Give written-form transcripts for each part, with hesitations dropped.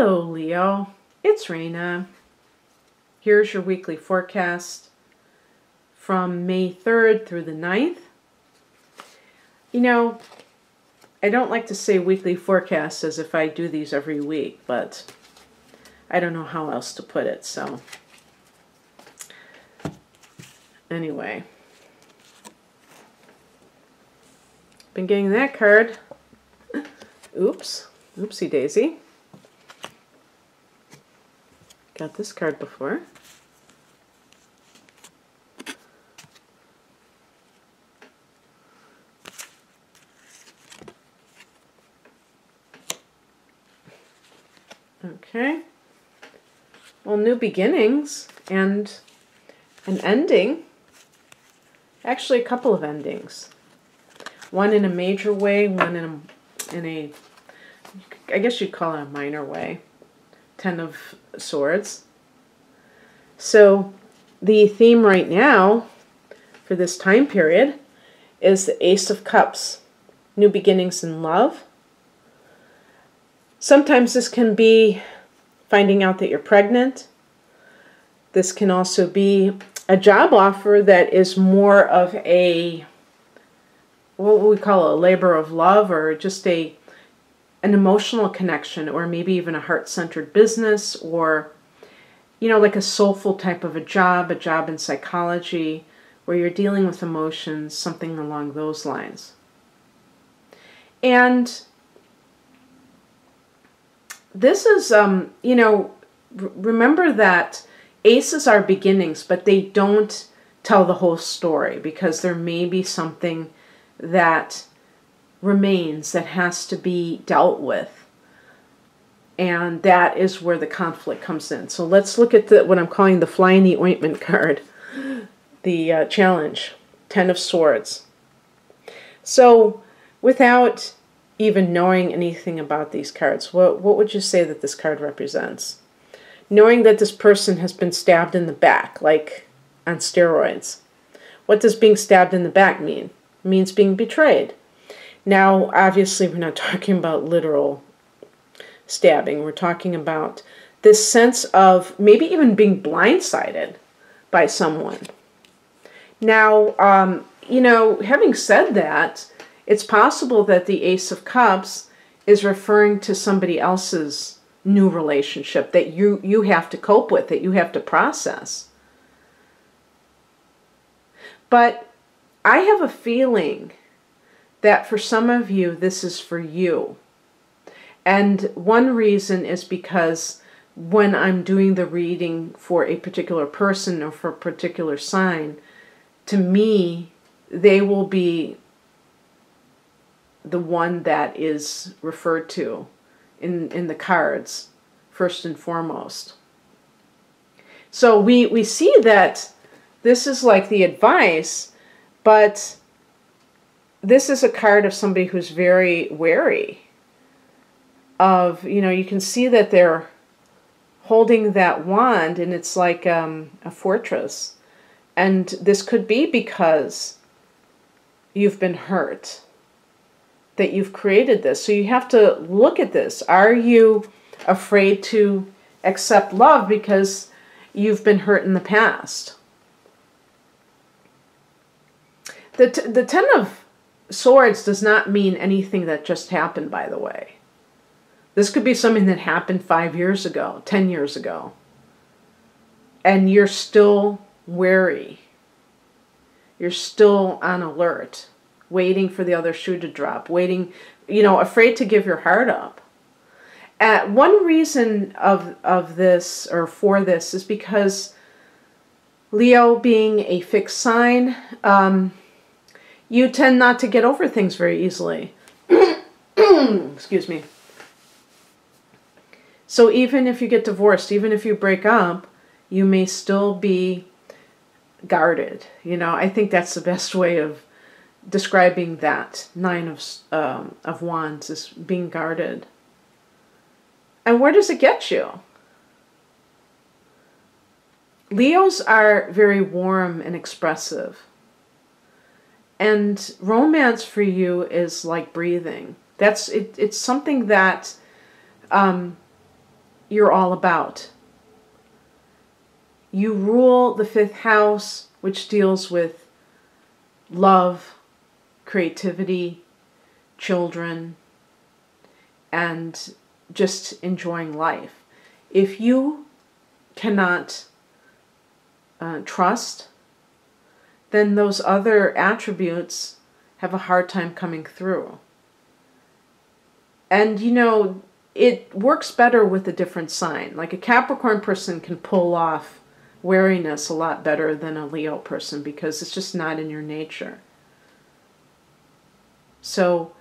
Hello, Leo. It's Raina. Here's your weekly forecast from May 3rd through the 9th. You know, I don't like to say weekly forecasts as if I do these every week, but I don't know how else to put it, so anyway. Been getting that card. Oops. Oopsie daisy. Got this card before. Okay. Well, new beginnings and an ending. Actually, a couple of endings. One in a major way, one in a I guess you'd call it a minor way. 10 of Swords. So the theme right now for this time period is the Ace of Cups. New beginnings in love. Sometimes this can be finding out that you're pregnant. This can also be a job offer that is more of a, what we call a labor of love, or just an emotional connection, or maybe even a heart-centered business, or, you know, like a soulful type of a job in psychology, where you're dealing with emotions, something along those lines. And this is, you know, remember that aces are beginnings, but they don't tell the whole story, because there may be something that remains that has to be dealt with, and that is where the conflict comes in. So let's look at what I'm calling the fly in the ointment card, the challenge, 10 of Swords. So without even knowing anything about these cards, what would you say that this card represents? Knowing that this person has been stabbed in the back, like on steroids. What does being stabbed in the back mean? It means being betrayed. Now, obviously, we're not talking about literal stabbing. We're talking about this sense of maybe even being blindsided by someone. Now, you know, having said that, it's possible that the Ace of Cups is referring to somebody else's new relationship that you have to cope with, that you have to process. But I have a feeling that for some of you, this is for you. And one reason is because when I'm doing the reading for a particular person or for a particular sign, to me, they will be the one that is referred to in the cards, first and foremost. So we see that this is like the advice, but this is a card of somebody who's very wary of, you know, you can see that they're holding that wand, and it's like a fortress. And this could be because you've been hurt, that you've created this. So you have to look at this. Are you afraid to accept love because you've been hurt in the past? The 10 of Swords does not mean anything that just happened, by the way. This could be something that happened 5 years ago, 10 years ago. And you're still wary. You're still on alert, waiting for the other shoe to drop, waiting, you know, afraid to give your heart up. One reason of this, or for this, is because Leo being a fixed sign, you tend not to get over things very easily. Excuse me. So even if you get divorced, even if you break up, you may still be guarded. You know, I think that's the best way of describing that 9 of Wands, is being guarded. And where does it get you? Leos are very warm and expressive. And romance for you is like breathing. It's something that you're all about. You rule the 5th house, which deals with love, creativity, children, and just enjoying life. If you cannot trust, then those other attributes have a hard time coming through. And you know, it works better with a different sign. Like a Capricorn person can pull off wariness a lot better than a Leo person because it's just not in your nature. So,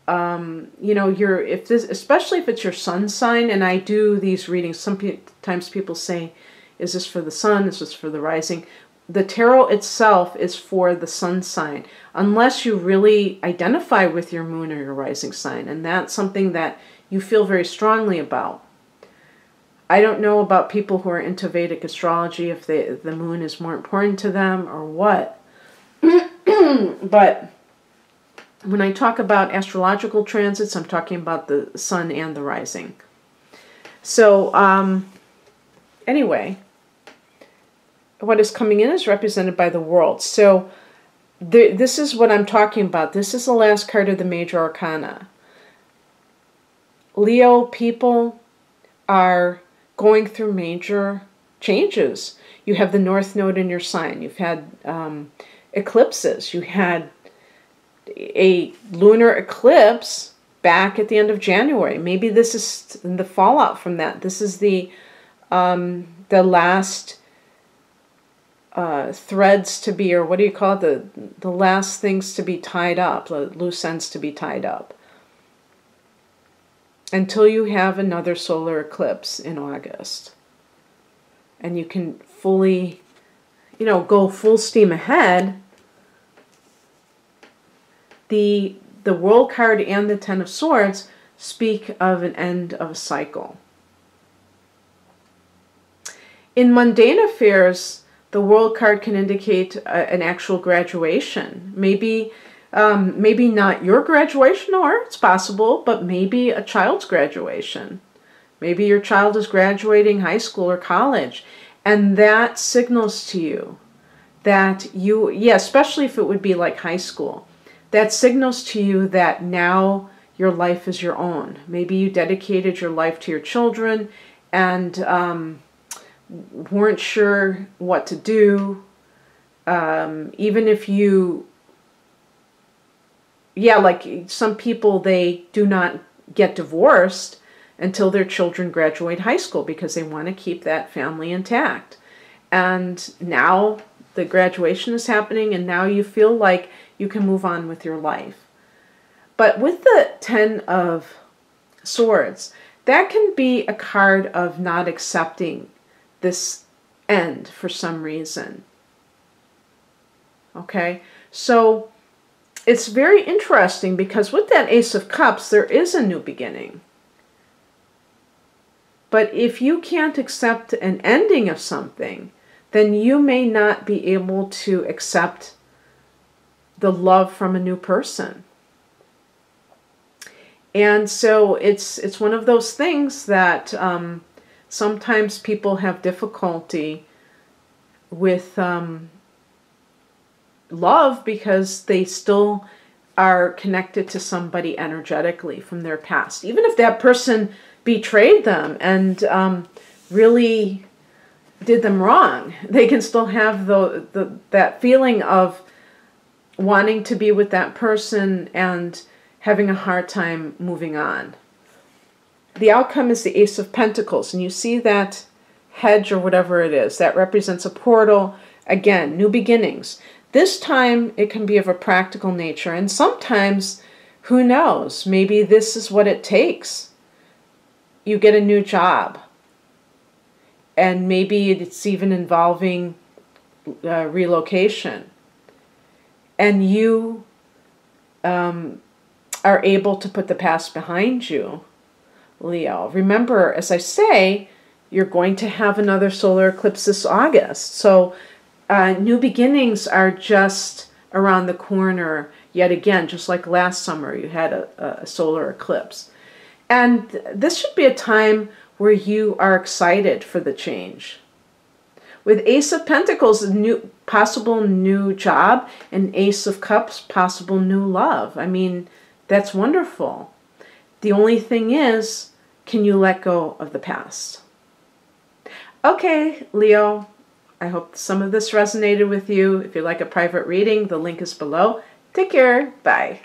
you know, especially if it's your sun sign, and I do these readings, sometimes people say, is this for the sun? Is this for the rising? The tarot itself is for the sun sign, unless you really identify with your moon or your rising sign, and that's something that you feel very strongly about. I don't know about people who are into Vedic astrology, if the moon is more important to them or what. But when I talk about astrological transits, I'm talking about the sun and the rising. So, anyway, what is coming in is represented by the world. So, this is what I'm talking about. This is the last card of the major arcana. Leo people are going through major changes. You have the North Node in your sign. You've had eclipses. You had a lunar eclipse back at the end of January. Maybe this is the fallout from that. This is the last threads to be, or what do you call it? The last things to be tied up, the loose ends to be tied up. Until you have another solar eclipse in August. And you can fully, you know, go full steam ahead. The World card and the Ten of Swords speak of an end of a cycle. In mundane affairs, the World card can indicate an actual graduation. Maybe not your graduation, or it's possible, but maybe a child's graduation. Maybe your child is graduating high school or college, and that signals to you that you, especially if it would be like high school, that signals to you that now your life is your own. Maybe you dedicated your life to your children and weren't sure what to do. Even if you, like some people, they do not get divorced until their children graduate high school because they want to keep that family intact. And now the graduation is happening, and now you feel like you can move on with your life. But with the Ten of Swords, that can be a card of not accepting this end for some reason. Okay? So it's very interesting because with that Ace of Cups, there is a new beginning. But if you can't accept an ending of something, then you may not be able to accept the love from a new person. And so it's one of those things that sometimes people have difficulty with love because they still are connected to somebody energetically from their past. Even if that person betrayed them and really did them wrong, they can still have that feeling of wanting to be with that person and having a hard time moving on. The outcome is the Ace of Pentacles, and you see that hedge or whatever it is. That represents a portal. Again, new beginnings. This time it can be of a practical nature, and sometimes, who knows, maybe this is what it takes. You get a new job, and maybe it's even involving relocation. And you are able to put the past behind you, Leo. Remember, as I say, you're going to have another solar eclipse this August. So new beginnings are just around the corner. Yet again, just like last summer, you had a solar eclipse. And this should be a time where you are excited for the change. With Ace of Pentacles, possible new job, and Ace of Cups, possible new love. I mean, that's wonderful. The only thing is, can you let go of the past? Okay, Leo, I hope some of this resonated with you. If you'd like a private reading, the link is below. Take care. Bye.